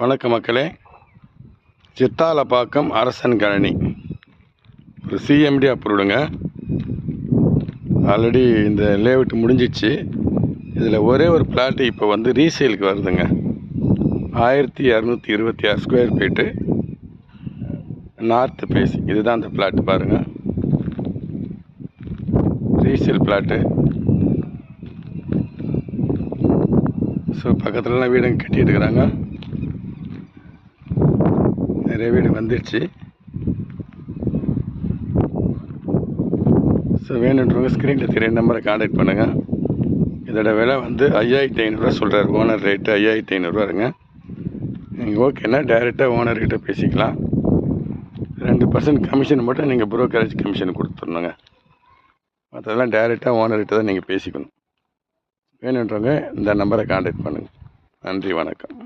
வணக்க மக்களே. சித்தாலப்பாக்கம் அரசன் காலனி ஒரு சிஎம்டி அப்ரூவ்டுங்க. ஆல்ரெடி இந்த லேஅவுட் முடிஞ்சிச்சு. இதில் ஒரே ஒரு பிளாட்டு இப்போ வந்து ரீசேலுக்கு வருதுங்க. 1226 ஸ்கொயர் ஃபீட்டு, நார்த்து ஃபேஸ். இதுதான் அந்த பிளாட்டு பாருங்கள், ரீசேல் பிளாட்டு. ஸோ பக்கத்துலலாம் வீடுங்க கட்டிட்டு இருக்கிறாங்க. நிறைய வீடு வந்துடுச்சு. ஸோ வேணுன்றவங்க ஸ்க்ரீனில் தெரிய நம்பரை கான்டாக்ட் பண்ணுங்கள். இதோட விலை வந்து 5500 சொல்கிறார். ஓனர் ரேட்டு 5500 நீங்கள் ஓகேன்னா டைரெக்டாக ஓனர்கிட்ட பேசிக்கலாம். 2% கமிஷன் மட்டும் நீங்கள் ப்ரோக்கரேஜ் கமிஷன் கொடுத்துடணுங்க. மற்றதெல்லாம் டைரெக்டாக ஓனர்கிட்ட தான் நீங்கள் பேசிக்கணும். வேணுன்றவங்க இந்த நம்பரை கான்டாக்ட் பண்ணுங்கள். நன்றி, வணக்கம்.